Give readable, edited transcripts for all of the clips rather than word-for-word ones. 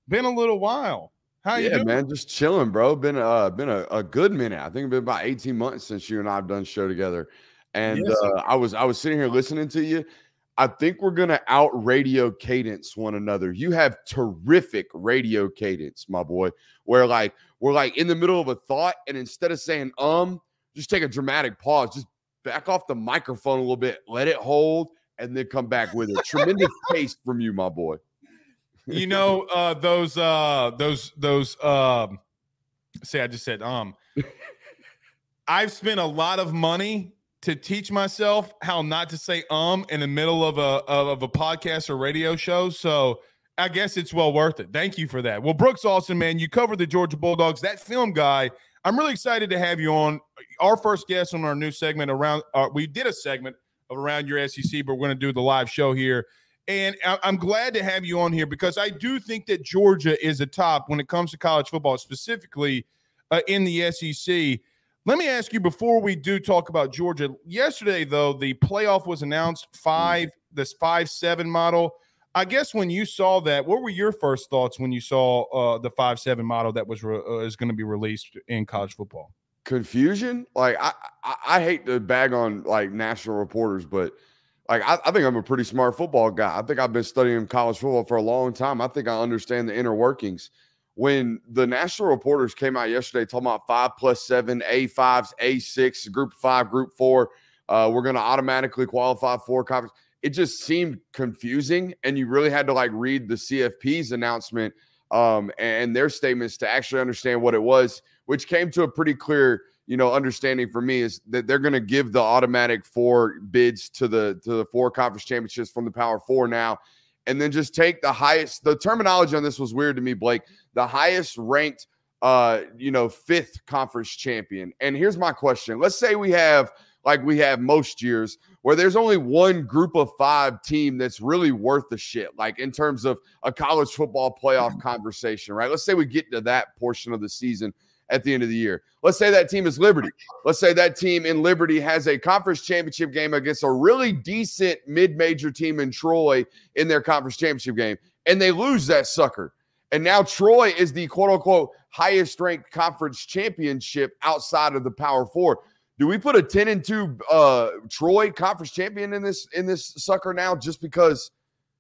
Been a little while. How you Yeah, doing? man, just chilling, bro. Been a good minute. I think it's been about 18 months since you and I have done a show together. And Yes, sir. I was sitting here listening to you. I think we're gonna out radio cadence one another. You have terrific radio cadence, my boy. Where like we're like in the middle of a thought, and instead of saying just take a dramatic pause, just back off the microphone a little bit, let it hold, and then come back with it. Tremendous taste from you, my boy. You know, say I just said I've spent a lot of money to teach myself how not to say in the middle of a podcast or radio show. So I guess it's well worth it. Thank you for that. Well, Brooks Austin, man, you cover the Georgia Bulldogs, that film guy. I'm really excited to have you on. Our first guest on our new segment we did a segment of Around Your SEC, but we're going to do the live show here. And I'm glad to have you on here because I do think that Georgia is a top when it comes to college football, specifically in the SEC. Let me ask you before we do talk about Georgia. Yesterday, though, the playoff was announced, this 5-7 model. I guess when you saw that, what were your first thoughts when you saw the 5-7 model that was going to be released in college football? Confusion. Like I hate to bag on like national reporters, but like I think I'm a pretty smart football guy. I think I've been studying college football for a long time. I think I understand the inner workings. When the national reporters came out yesterday talking about 5+7, A5s, A6, Group 5, Group 4, we're going to automatically qualify for conference. It just seemed confusing, and you really had to like read the CFP's announcement and their statements to actually understand what it was, which came to a pretty clear, understanding for me is that they're going to give the automatic 4 bids to the 4 conference championships from the Power 4 now, and then just take the highest. The terminology on this was weird to me, Blake. The highest ranked, 5th conference champion. And here's my question: let's say we have, like we have most years, where there's only one Group of 5 team that's really worth the shit, like in terms of a college football playoff conversation, right? Let's say we get to that portion of the season at the end of the year. Let's say that team is Liberty. Let's say that team in Liberty has a conference championship game against a really decent mid-major team in Troy in their conference championship game, and they lose that sucker. And now Troy is the quote-unquote highest-ranked conference championship outside of the Power 4. Do we put a 10-2 Troy conference champion in this sucker now just because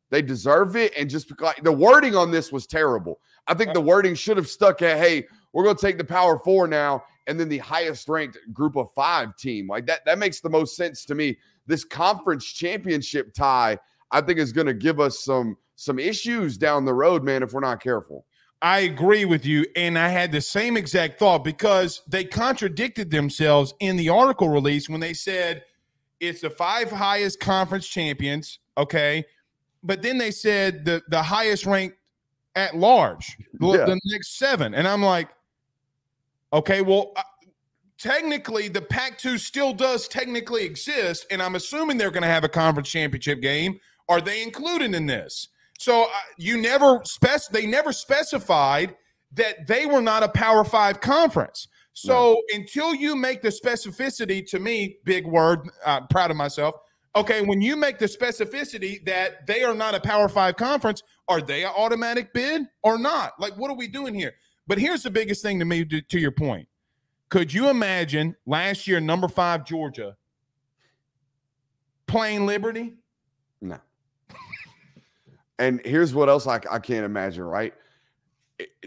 they deserve it? And just because the wording on this was terrible. I think the wording should have stuck at, hey, we're going to take the Power 4 now and then the highest ranked Group of 5 team. Like that makes the most sense to me. This conference championship tie, I think, is going to give us some issues down the road, man, if we're not careful. I agree with you, and I had the same exact thought because they contradicted themselves in the article release when they said it's the 5 highest conference champions, okay? But then they said the highest ranked at large, the next 7. And I'm like, okay, well, technically the Pac-2 still does technically exist, and I'm assuming they're going to have a conference championship game. Are they included in this? So they never specified that they were not a Power 5 conference. So until you make the specificity, to me, big word, proud of myself. Okay, when you make the specificity that they are not a Power 5 conference, are they an automatic bid or not? Like, what are we doing here? But here's the biggest thing to me, to your point. Could you imagine last year, number 5 Georgia playing Liberty? No. And here's what else I can't imagine, right?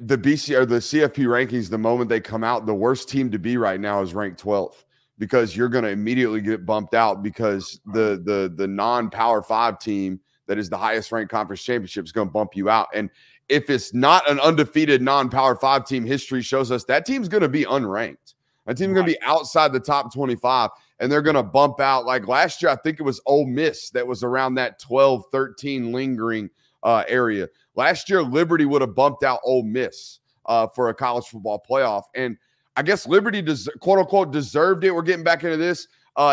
The BC or the CFP rankings, the moment they come out, the worst team to be right now is ranked 12th because you're going to immediately get bumped out because the non-Power 5 team that is the highest ranked conference championship is going to bump you out. And if it's not an undefeated non-Power 5 team, history shows us that team's going to be unranked. That team's going to be outside the top 25, and they're going to bump out. Like last year, I think it was Ole Miss that was around that 12, 13 lingering area. Last year, Liberty would have bumped out Ole Miss for a college football playoff. And I guess Liberty, quote-unquote, deserved it. We're getting back into this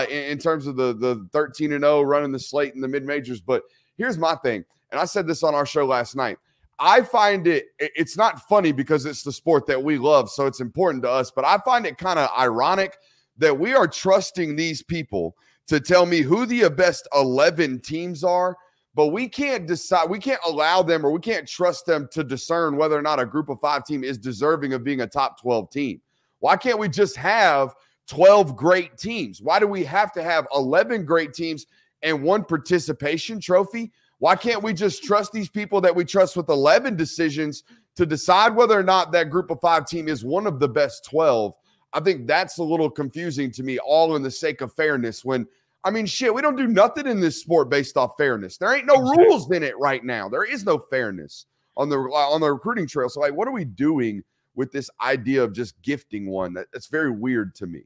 in terms of the 13-0 running the slate in the mid-majors. But here's my thing, and I said this on our show last night. I find it's not funny because it's the sport that we love, so it's important to us, but I find it kind of ironic that we are trusting these people to tell me who the best 11 teams are, but we can't decide, we can't allow them, or we can't trust them to discern whether or not a group of 5 team is deserving of being a top 12 team. Why can't we just have 12 great teams? Why do we have to have 11 great teams and 1 participation trophy? Why can't we just trust these people that we trust with 11 decisions to decide whether or not that group of 5 team is one of the best 12? I think that's a little confusing to me, all in the sake of fairness, when, I mean, shit, we don't do nothing in this sport based off fairness. There ain't no rules in it right now. There is no fairness on the recruiting trail. So, like, what are we doing with this idea of just gifting one? That's very weird to me.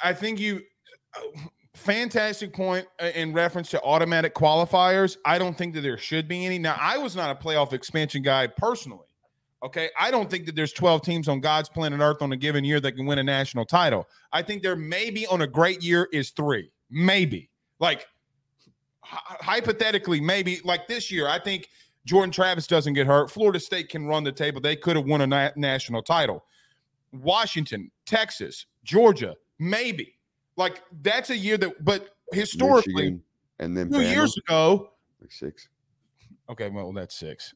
I think fantastic point in reference to automatic qualifiers. I don't think that there should be any. Now, I was not a playoff expansion guy personally. Okay, I don't think that there's 12 teams on God's planet Earth on a given year that can win a national title. I think there maybe on a great year is 3. Maybe. Like, hypothetically, maybe. Like this year, I think Jordan Travis doesn't get hurt. Florida State can run the table. They could have won a national title. Washington, Texas, Georgia, maybe. Like, that's a year that – but historically, Michigan, and then 2 years ago – like 6. Okay, well, that's 6.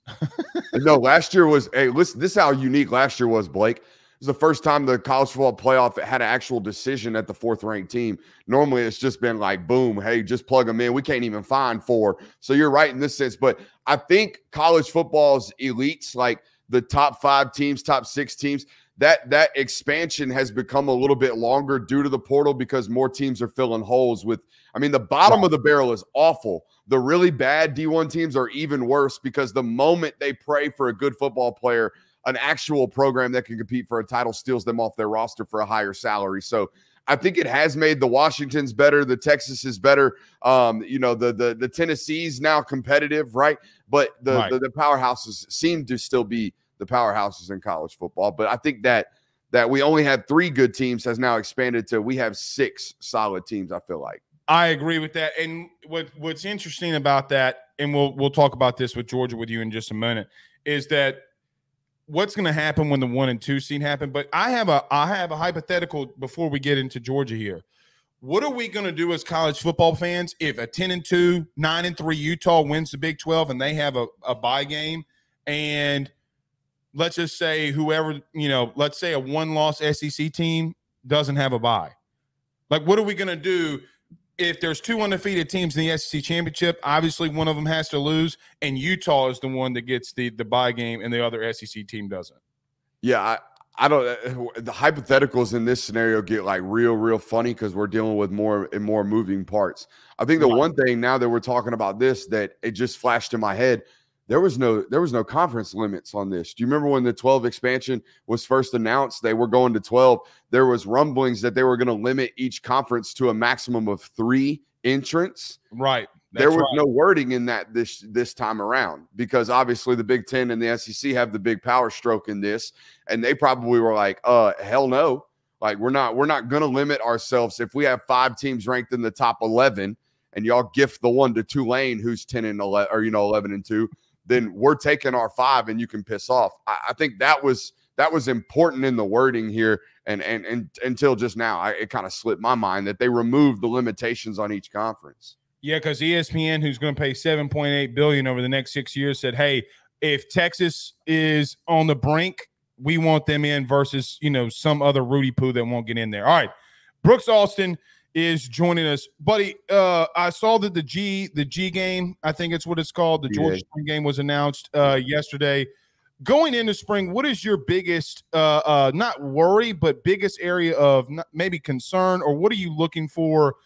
No, last year was – hey, listen, this is how unique last year was, Blake. It was the first time the college football playoff had an actual decision at the 4th-ranked team. Normally, it's just been like, boom, hey, just plug them in. We can't even find 4. So you're right in this sense. But I think college football's elites, like the top 5 teams, top 6 teams, that expansion has become a little bit longer due to the portal, because more teams are filling holes with – I mean, the bottom of the barrel is awful. The really bad D1 teams are even worse, because the moment they pray for a good football player, an actual program that can compete for a title steals them off their roster for a higher salary. So I think it has made the Washingtons better. The Texas is better. The Tennessee's now competitive, right? But the powerhouses seem to still be the powerhouses in college football. But I think that we only had 3 good teams has now expanded to we have 6 solid teams, I feel like. I agree with that. And what's interesting about that, and we'll talk about this with Georgia with you in just a minute, is that what's going to happen when the 1 and 2 seed happen. But I have a hypothetical before we get into Georgia here. What are we going to do as college football fans if a 10-2, 9-3 Utah wins the Big 12 and they have a bye game, and let's just say whoever, let's say a 1-loss SEC team doesn't have a bye? Like, what are we going to do if there's 2 undefeated teams in the SEC championship? Obviously, one of them has to lose, and Utah is the one that gets the bye game, and the other SEC team doesn't. Yeah, I don't. The hypotheticals in this scenario get like real funny, because we're dealing with more and more moving parts. I think the one thing now that we're talking about this, that it just flashed in my head, there was no conference limits on this. Do you remember when the 12 expansion was first announced? They were going to 12. There was rumblings that they were going to limit each conference to a maximum of 3 entrants. Right. There was no wording in that this time around, because obviously the Big Ten and the SEC have the big power stroke in this, and they probably were like, hell no. Like, we're not going to limit ourselves. If we have 5 teams ranked in the top 11 and y'all gift the one to Tulane who's 10 and 11, or 11 and 2, then we're taking our 5 and you can piss off. I think that was important in the wording here, and until just now, it kind of slipped my mind that they removed the limitations on each conference. Yeah, because ESPN, who's going to pay $7.8 billion over the next 6 years, said, hey, if Texas is on the brink, we want them in versus, some other Rudy Poo that won't get in there. All right, Brooks Austin is joining us. Buddy, I saw that the G game, I think it's what it's called, the Georgia spring game was announced yesterday. Going into spring, what is your biggest, not worry, but biggest area of maybe concern, or what are you looking for?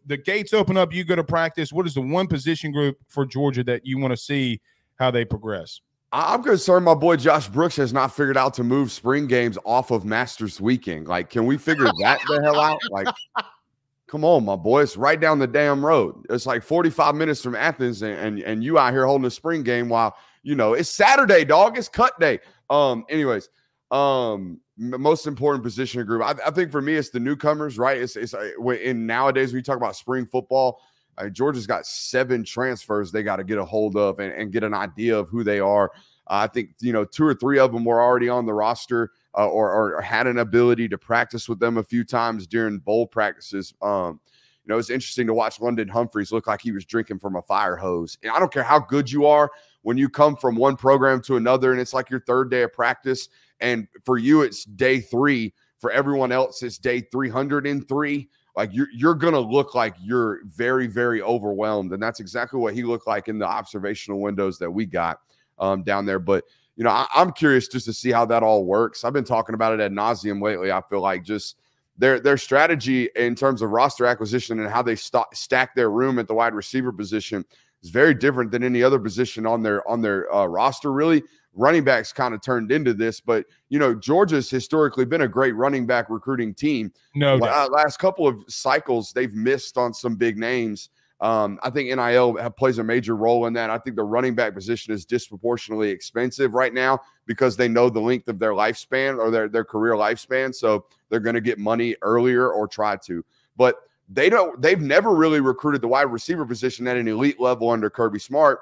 The gates open up, you go to practice. What is the one position group for Georgia that you want to see how they progress? I'm concerned my boy Josh Brooks has not figured out to move spring games off of Masters weekend. Like, can we figure that the hell out? Like, come on, my boy. It's right down the damn road. It's like 45 minutes from Athens, and you out here holding a spring game while, it's Saturday, dog. It's cut day. Anyways, most important position group. I think for me, it's the newcomers, right? It's in nowadays, when you talk about spring football, Georgia's got 7 transfers they got to get a hold of and get an idea of who they are. I think, 2 or 3 of them were already on the roster or had an ability to practice with them a few times during bowl practices. You know, it's interesting to watch London Humphreys look like he was drinking from a fire hose. And I don't care how good you are when you come from one program to another and it's like your third day of practice. And for you, it's day 3. For everyone else, it's day 303. Like you're going to look like you're very, very overwhelmed. And that's exactly what he looked like in the observational windows that we got down there. But, you know, I'm curious just to see how that all works. I've been talking about it ad nauseum lately. I feel like just their strategy in terms of roster acquisition and how they stack their room at the wide receiver position is very different than any other position on their roster, really. Running backs kind of turned into this, but you know, Georgia's historically been a great running back recruiting team. No doubt. Last couple of cycles, they've missed on some big names. I think NIL plays a major role in that. I think the running back position is disproportionately expensive right now because they know the length of their lifespan or their career lifespan. So they're going to get money earlier or try to, but they've never really recruited the wide receiver position at an elite level under Kirby Smart.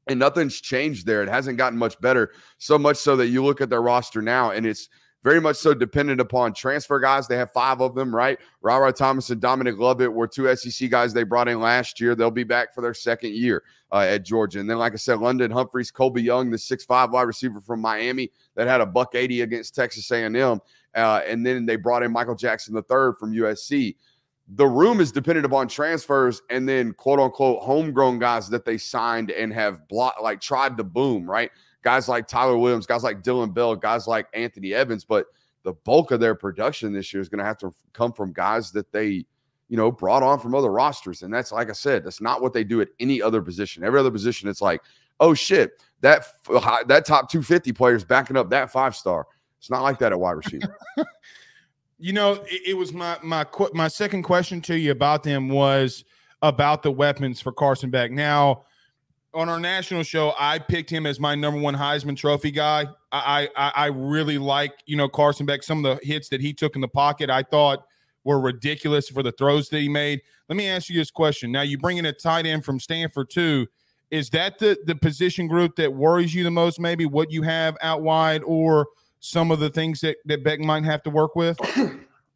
And nothing's changed there. It hasn't gotten much better, so much so that you look at their roster now, and it's very much so dependent upon transfer guys. They have 5 of them, right? Ra Thomas and Dominic Lovett were 2 SEC guys they brought in last year. They'll be back for their second year at Georgia. And then, like I said, London Humphreys, Colby Young, the 6'5" wide receiver from Miami that had a $180 against Texas A&M. And then they brought in Michael Jackson III from USC. The room is dependent upon transfers and then quote unquote homegrown guys that they signed and have tried to boom, right? Guys like Tyler Williams, guys like Dylan Bell, guys like Anthony Evans, but the bulk of their production this year is going to have to come from guys that they, you know, brought on from other rosters. And that's, like I said, that's not what they do at any other position. Every other position, it's like, oh shit, that top 250 player is backing up that 5-star. It's not like that at wide receiver. You know, it was my second question to you about them was about the weapons for Carson Beck. Now, on our national show, I picked him as my #1 Heisman Trophy guy. I really like, you know, Carson Beck. Some of the hits that he took in the pocket I thought were ridiculous for the throws that he made. Let me ask you this question. Now, you bring in a tight end from Stanford too. Is that the position group that worries you the most, maybe what you have out wide, or some of the things that Beck might have to work with?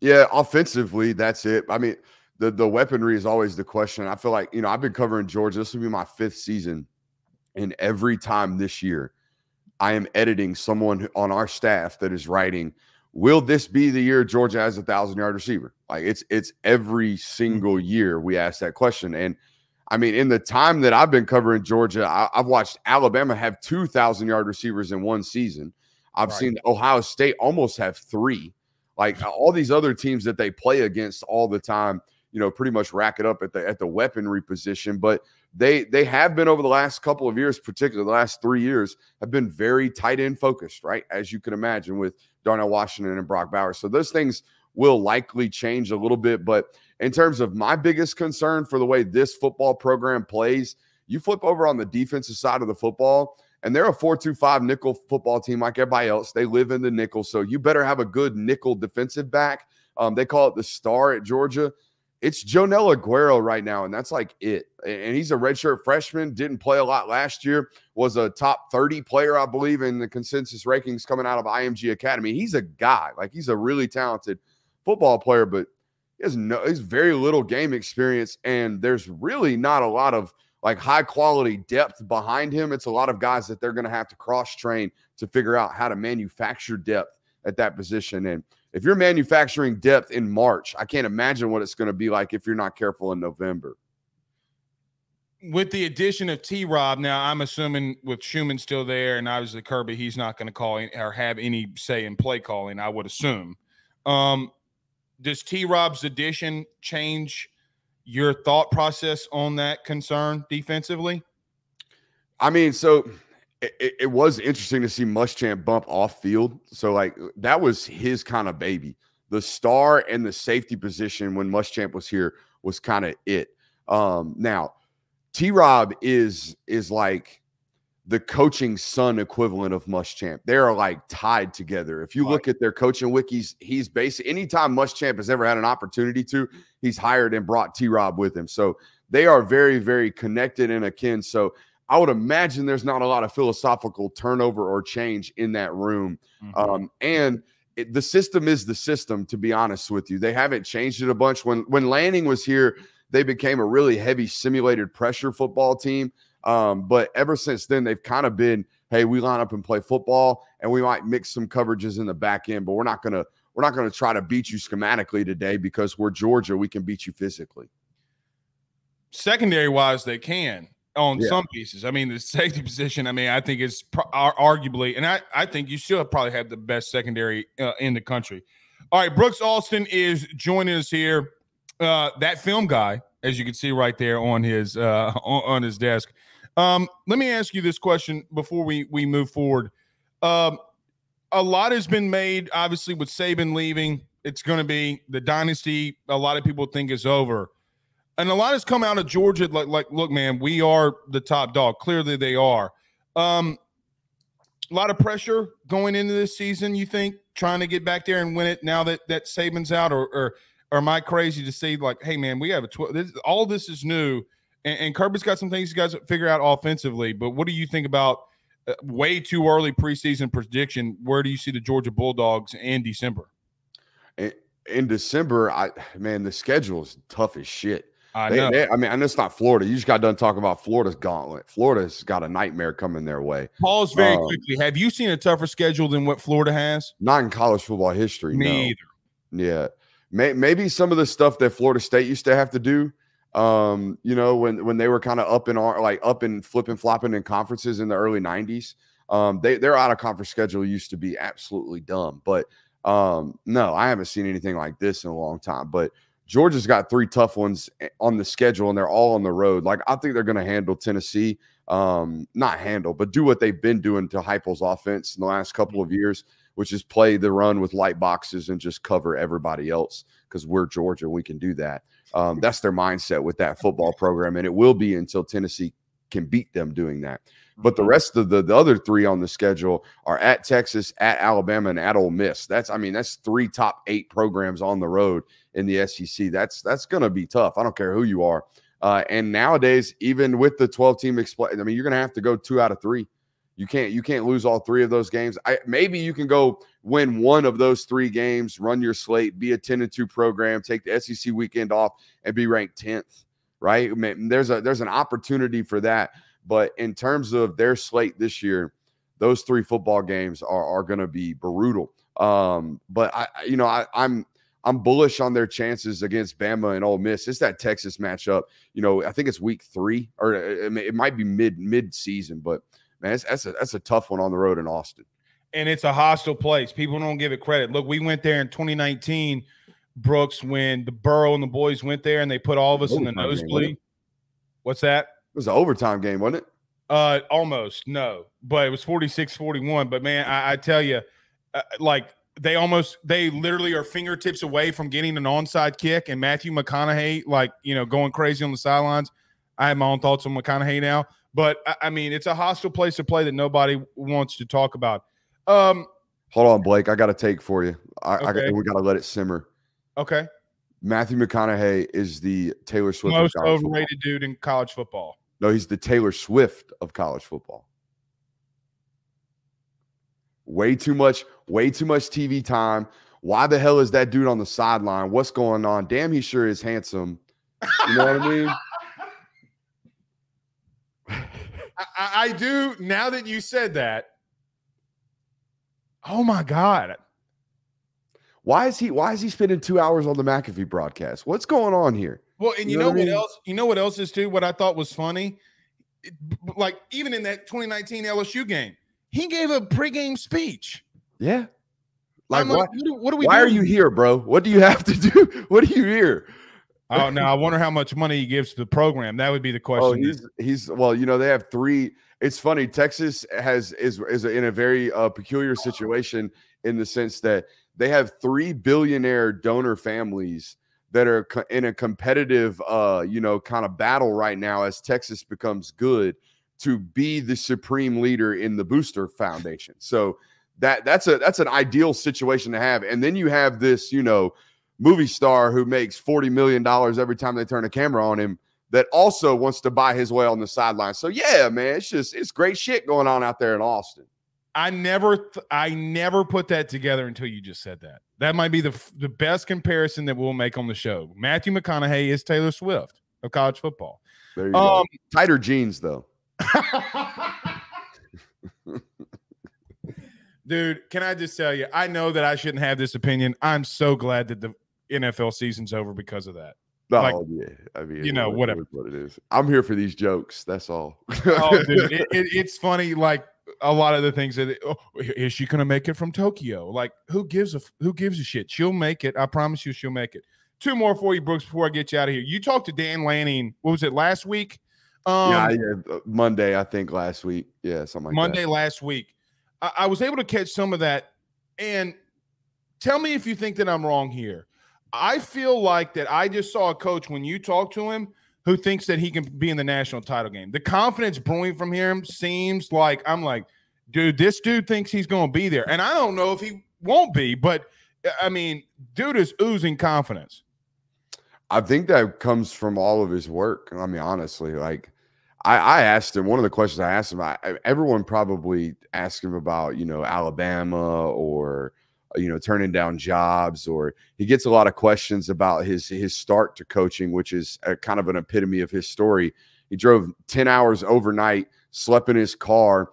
Yeah, offensively, that's it. I mean, the weaponry is always the question. I feel like, you know, I've been covering Georgia. This will be my 5th season. And every time this year, I am editing someone on our staff that is writing, will this be the year Georgia has a 1,000-yard receiver? Like it's every single year we ask that question. And I mean, in the time that I've been covering Georgia, I've watched Alabama have 2,000-yard receivers in one season. I've seen Ohio State almost have 3. Like all these other teams that they play against all the time, you know, pretty much rack it up at the weaponry position. But they have been over the last couple of years, particularly the last 3 years, have been very tight end focused, right? As you can imagine with Darnell Washington and Brock Bowers. So those things will likely change a little bit. But in terms of my biggest concern for the way this football program plays, you flip over on the defensive side of the football, and they're a 4-2-5 nickel football team like everybody else. They live in the nickel, so you better have a good nickel defensive back. They call it the star at Georgia. It's Jonell Aguero right now, and that's like it. And he's a redshirt freshman, didn't play a lot last year, was a top 30 player, I believe, in the consensus rankings coming out of IMG Academy. He's a guy. Like, he's a really talented football player, but he has very little game experience, and there's really not a lot of like high quality depth behind him. It's a lot of guys that they're going to have to cross train to figure out how to manufacture depth at that position. And if you're manufacturing depth in March, I can't imagine what it's going to be like if you're not careful in November. With the addition of T-Rob, now I'm assuming with Schumann still there and obviously Kirby, he's not going to call or have any say in play calling, I would assume. Does T-Rob's addition change your thought process on that concern defensively? I mean, so it was interesting to see Muschamp bump off field. So like that was his kind of baby. The star and the safety position when Muschamp was here was kind of it. Now T-Rob is like the coaching son equivalent of Muschamp. They're like tied together. If you look at their coaching wikis, he's basically anytime Muschamp has ever had an opportunity to, he's hired and brought T-Rob with him. So they are very, very connected and akin. So I would imagine there's not a lot of philosophical turnover or change in that room. And the system is the system, to be honest with you. They haven't changed it a bunch. When Lanning was here, they became a really heavy simulated pressure football team. But ever since then, they've kind of been, hey, we line up and play football, and we might mix some coverages in the back end, but we're not gonna try to beat you schematically today because we're Georgia. We can beat you physically. Secondary wise, they can on some pieces. I mean, the safety position, I mean, I think it's arguably, and I think you still probably have the best secondary in the country. All right, Brooks Alston is joining us here. That film guy, as you can see right there on his on his desk. Let me ask you this question before we move forward. A lot has been made, obviously, with Saban leaving. It's going to be the dynasty. A lot of people think is over. And a lot has come out of Georgia, like, look, man, we are the top dog. Clearly they are. A lot of pressure going into this season, you think, trying to get back there and win it now that Saban's out? Or am I crazy to say, like, hey, man, we have a 12 – all this is new, and Kirby's got some things you guys figure out offensively. But what do you think about way too early preseason prediction? Where do you see the Georgia Bulldogs in December? In December, man, the schedule is tough as shit. I know. I mean, and it's not Florida. You just got done talking about Florida's gauntlet. Florida's got a nightmare coming their way. Pause very quickly. Have you seen a tougher schedule than what Florida has? Not in college football history. Me either. Yeah. Maybe some of the stuff that Florida State used to have to do, you know, when they were kind of up and flipping, flopping in conferences in the early 90s. Their out of conference schedule used to be absolutely dumb. But no, I haven't seen anything like this in a long time. But Georgia's got 3 tough ones on the schedule, and they're all on the road. Like, I think they're going to handle Tennessee. Not handle, but do what they've been doing to Heupel's offense in the last couple of years, which is play the run with light boxes and just cover everybody else because we're Georgia. We can do that. That's their mindset with that football program, and it will be until Tennessee can beat them doing that. But the rest of the other 3 on the schedule are at Texas, at Alabama, and at Ole Miss. That's 3 top 8 programs on the road in the SEC. That's going to be tough. I don't care who you are. And nowadays, even with the 12-team I mean, you're going to have to go 2 out of 3. You can't lose all 3 of those games. Maybe you can go win 1 of those 3 games, run your slate, be a 10-2 program, take the SEC weekend off, and be ranked 10th. Right? I mean, there's an opportunity for that. But in terms of their slate this year, those 3 football games are going to be brutal. But I'm bullish on their chances against Bama and Ole Miss. It's that Texas matchup. You know, I think it's week 3, or it might be mid season. But man, that's a tough one on the road in Austin. And it's a hostile place. People don't give it credit. Look, we went there in 2019, Brooks, when the Burrow and the boys went there, and they put all of us in the nosebleed. What's that? It was an overtime game, wasn't it? Almost, no. But it was 46-41. But, man, I tell you, they literally are fingertips away from getting an onside kick, and Matthew McConaughey, going crazy on the sidelines. I have my own thoughts on McConaughey now. But, I mean, it's a hostile place to play that nobody wants to talk about. Hold on, Blake. I got a take for you. We got to let it simmer. Okay. Matthew McConaughey is the Taylor Swift most overrated dude in college football. No, he's the Taylor Swift of college football. Way too much TV time. Why the hell is that dude on the sideline? What's going on? Damn, he sure is handsome. You know what I mean? I do. Now that you said that, oh my God. Why is he spending 2 hours on the McAfee broadcast? What's going on here? Well, and you know what else? You know what else is too? What I thought was funny, like even in that 2019 LSU game, he gave a pregame speech. Yeah. Like what are we? Why are you here, bro? What do you have to do? What are you here? Oh, now I wonder how much money he gives to the program. That would be the question. Oh, he's well, they have 3. It's funny. Texas is in a very peculiar situation in the sense that they have 3 billionaire donor families that are in a competitive, kind of battle right now as Texas becomes good to be the supreme leader in the Booster Foundation. So that's an ideal situation to have. And then you have this, movie star who makes $40 million every time they turn a camera on him that also wants to buy his way on the sideline. So yeah, man, it's great shit going on out there in Austin. I never put that together until you just said that. That might be the best comparison that we'll make on the show. Matthew McConaughey is Taylor Swift. of college football. There you go. Tighter jeans, though. Dude, can I just tell you, I know that I shouldn't have this opinion. I'm so glad that the NFL season's over because of that. Oh, like, yeah. I mean, you know, whatever. What it is. I'm here for these jokes. That's all. Oh, dude, it's funny. Like a lot of the things that, is she going to make it from Tokyo? Like, who gives a shit? She'll make it. I promise you she'll make it. Two more for you, Brooks, before I get you out of here. You talked to Dan Lanning. What was it, last week? Yeah, Monday, I think, last week. Yeah, something like Monday that. last week. I was able to catch some of that. And tell me if you think that I'm wrong here. I feel like that I just saw a coach when you talk to him who thinks that he can be in the national title game. The confidence brewing from him seems like, I'm like, dude, this dude thinks he's going to be there. And I don't know if he won't be, but I mean, dude is oozing confidence. I think that comes from all of his work. I mean, honestly, like I asked him, one of the questions I asked him, everyone probably asked him about, you know, Alabama or, you know, turning down jobs, or he gets a lot of questions about his start to coaching, which is a kind of an epitome of his story. He drove 10 hours overnight, slept in his car,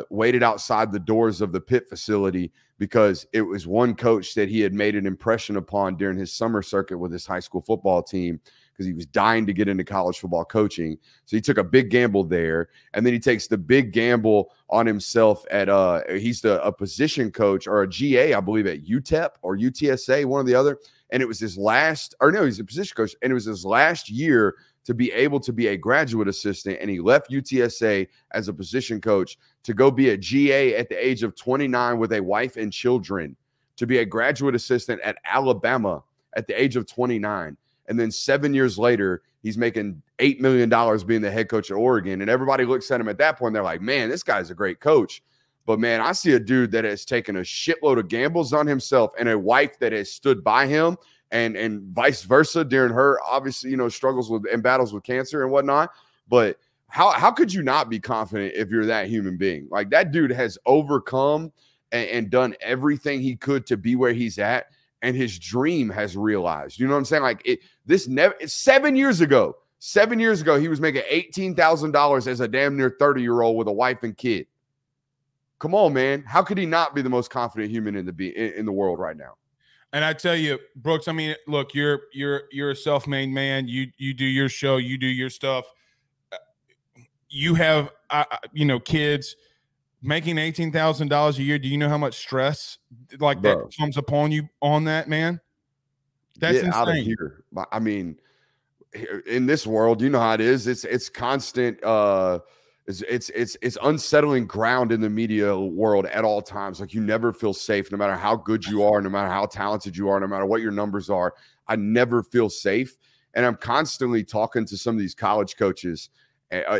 waited outside the doors of the pit facility because it was one coach that he had made an impression upon during his summer circuit with his high school football team, because he was dying to get into college football coaching. So he took a big gamble there. And then he takes the big gamble on himself at he's a position coach, or a GA, I believe, at UTEP or UTSA, one or the other. And it was his last, or no, he's a position coach, and it was his last year to be able to be a graduate assistant. And he left UTSA as a position coach to go be a GA at the age of 29 with a wife and children, to be a graduate assistant at Alabama at the age of 29. And then 7 years later, he's making $8 million being the head coach at Oregon. And everybody looks at him at that point, they're like, man, this guy's a great coach. But, man, I see a dude that has taken a shitload of gambles on himself, and a wife that has stood by him, and vice versa during her, obviously, you know, struggles with and battles with cancer and whatnot. But how could you not be confident if you're that human being? Like, that dude has overcome and done everything he could to be where he's at. And his dream has realized, you know what I'm saying? Like, 7 years ago, he was making $18,000 as a damn near 30-year-old with a wife and kid. Come on, man. How could he not be the most confident human in the world right now? And I tell you, Brooks, I mean, look, you're a self-made man. You do your show, you do your stuff. You have, you know, kids making $18,000 a year. Do you know how much stress like that comes upon you on that, man? That's insane. Out of here. I mean, in this world, you know how it is. It's constant. It's unsettling ground in the media world at all times. Like, you never feel safe, no matter how good you are, no matter how talented you are, no matter what your numbers are. I never feel safe. And I'm constantly talking to some of these college coaches,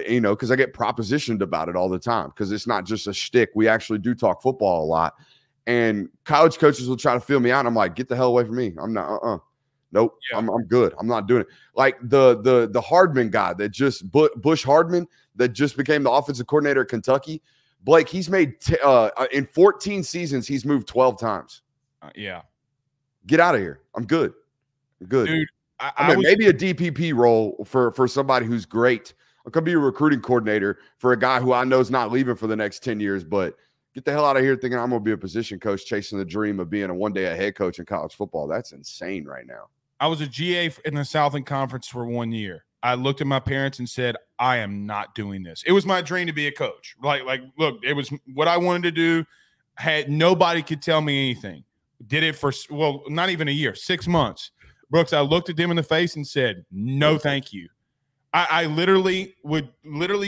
you know, because I get propositioned about it all the time, because it's not just a shtick. We actually do talk football a lot. And college coaches will try to feel me out. And I'm like, get the hell away from me. I'm not, nope. Yeah. I'm good. I'm not doing it. Like the Hardman guy that just Bush Hardman that just became the offensive coordinator at Kentucky. Blake, he's made in 14 seasons, he's moved 12 times. Yeah. Get out of here. I'm good. I'm good. Dude, I mean, maybe a DPP role for somebody who's great. I'm going to be a recruiting coordinator for a guy who I know is not leaving for the next 10 years, but get the hell out of here thinking I'm going to be a position coach chasing the dream of being one day a head coach in college football. That's insane right now. I was a GA in the Southern Conference for 1 year. I looked at my parents and said, I am not doing this. It was my dream to be a coach. Like, look, it was what I wanted to do. Nobody could tell me anything. Did it for, well, not even a year, 6 months. Brooks, I looked at them in the face and said, no, thank you. I would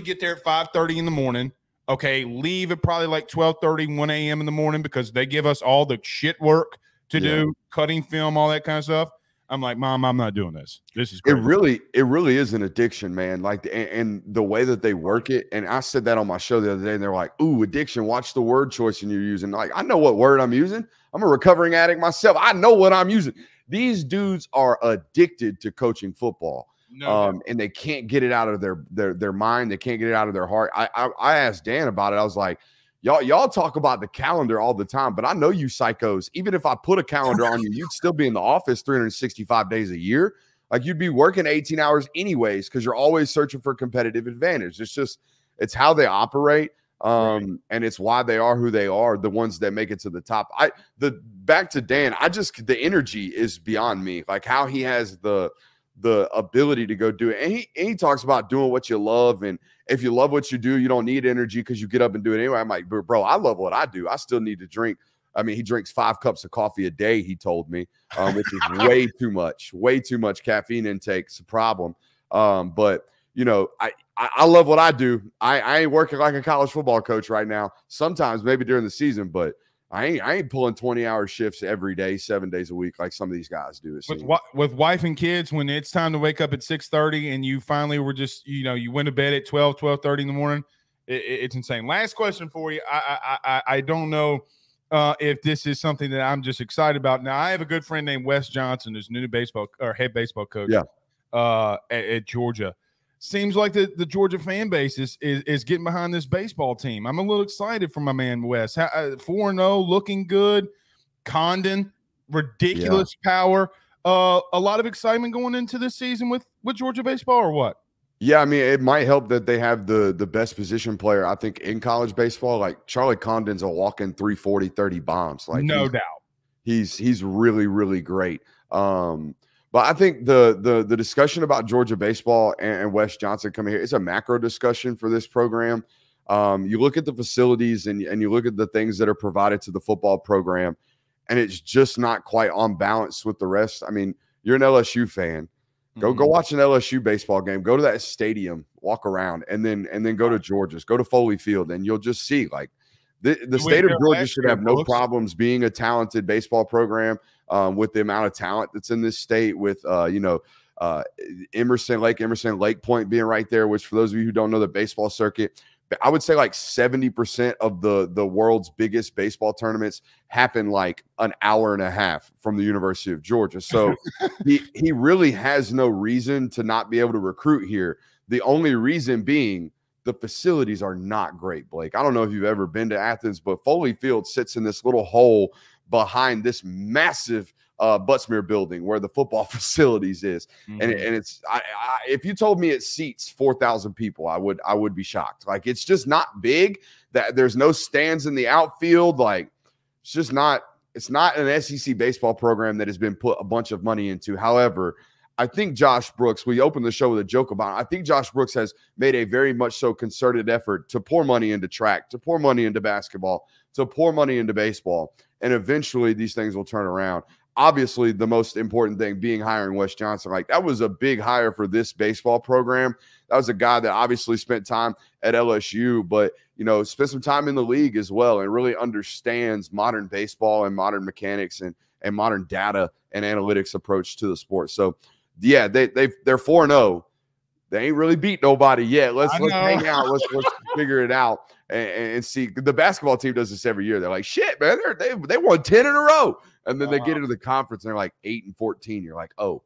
get there at 5:30 in the morning. Okay, leave at probably like 12:30, 1 a.m. in the morning, because they give us all the shit work to do, cutting film, all that kind of stuff. I'm like, Mom, I'm not doing this. This is crazy. It really is an addiction, man. Like, and the way that they work it. And I said that on my show the other day, and they're like, ooh, addiction. Watch the word choice you're using. Like, I know what word I'm using. I'm a recovering addict myself. I know what I'm using. These dudes are addicted to coaching football. No. And they can't get it out of their mind. They can't get it out of their heart. I asked Dan about it. I was like, y'all talk about the calendar all the time, but I know you psychos. Even if I put a calendar on you, you'd still be in the office 365 days a year. Like you'd be working 18 hours anyways because you're always searching for competitive advantage. It's how they operate. And it's why they are who they are, the ones that make it to the top. Back to Dan, the energy is beyond me. Like how he has the ability to go do it. And he talks about doing what you love. And if you love what you do, you don't need energy because you get up and do it anyway. I'm like, bro, I love what I do. I still need to drink. I mean, he drinks 5 cups of coffee a day, he told me, which is way too much caffeine intake. It's a problem. But you know, I love what I do. I ain't working like a college football coach right now. Sometimes maybe during the season, but I ain't pulling 20-hour shifts every day, 7 days a week like some of these guys do. With wife and kids, when it's time to wake up at 6:30 and you finally were just, you know, you went to bed at 12:30 in the morning, it's insane. Last question for you. I don't know if this is something that I'm just excited about. Now, I have a good friend named Wes Johnson, who's new head baseball coach at Georgia. Seems like the Georgia fan base is getting behind this baseball team. I'm a little excited for my man Wes. 4-0, looking good. Condon, ridiculous power. A lot of excitement going into this season with Georgia baseball, or what? Yeah, I mean, it might help that they have the best position player, I think, in college baseball. Like Charlie Condon's a walking 340, 30 bombs. Like no doubt. He's really, really great. But I think the discussion about Georgia baseball and Wes Johnson coming here, it's a macro discussion for this program. You look at the facilities and you look at the things that are provided to the football program, and it's just not quite on balance with the rest. I mean, you're an LSU fan. Go watch an LSU baseball game. Go to that stadium, walk around, and then go to Georgia's. Go to Foley Field, and you'll just see like the state of Georgia should have no problems being a talented baseball program. With the amount of talent that's in this state, with Emerson, Lake Point being right there, which for those of you who don't know the baseball circuit, I would say like 70% of the world's biggest baseball tournaments happen like an hour and a half from the University of Georgia. So he really has no reason to not be able to recruit here. The only reason being the facilities are not great, Blake. I don't know if you've ever been to Athens, but Foley Field sits in this little hole behind this massive Buttsmere building where the football facilities is. And it's, if you told me it seats 4,000 people, I would be shocked. Like, it's just not big, that there's no stands in the outfield. Like, it's not an SEC baseball program that has been put a bunch of money into. However, I think Josh Brooks, we opened the show with a joke about it. I think Josh Brooks has made a very much so concerted effort to pour money into track, to pour money into basketball, to pour money into baseball. And eventually these things will turn around. Obviously, the most important thing being hiring Wes Johnson. Like, that was a big hire for this baseball program. That was a guy that obviously spent time at LSU, but, you know, spent some time in the league as well and really understands modern baseball and modern mechanics and modern data and analytics approach to the sport. So, yeah, they're 4-0. They ain't really beat nobody yet. Let's hang out. Let's figure it out and see. The basketball team does this every year. They're like, shit, man, they won 10 in a row, and then they get into the conference and they're like 8-14. You're like, oh,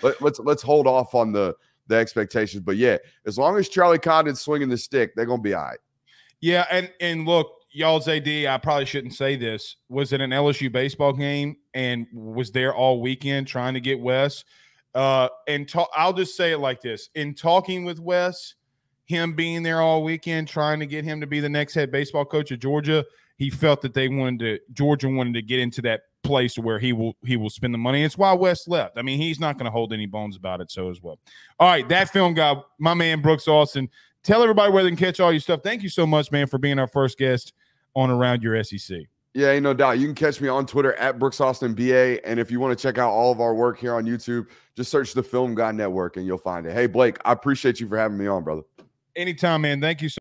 let's hold off on the expectations. But yeah, as long as Charlie Condon's swinging the stick, they're gonna be all right. Yeah, and look, y'all's AD, I probably shouldn't say this, was at an LSU baseball game and was there all weekend trying to get Wes. I'll just say it like this. In talking with Wes, him being there all weekend, trying to get him to be the next head baseball coach of Georgia, he felt that Georgia wanted to get into that place where he will spend the money. It's why Wes left. I mean, he's not going to hold any bones about it, so as well. All right, that film guy, my man Brooks Austin. Tell everybody where they can catch all your stuff. Thank you so much, man, for being our first guest on Around Your SEC. Yeah, ain't no doubt. You can catch me on Twitter at Brooks Austin BA. And if you want to check out all of our work here on YouTube, just search the Film Guy Network and you'll find it. Hey, Blake, I appreciate you for having me on, brother. Anytime, man. Thank you so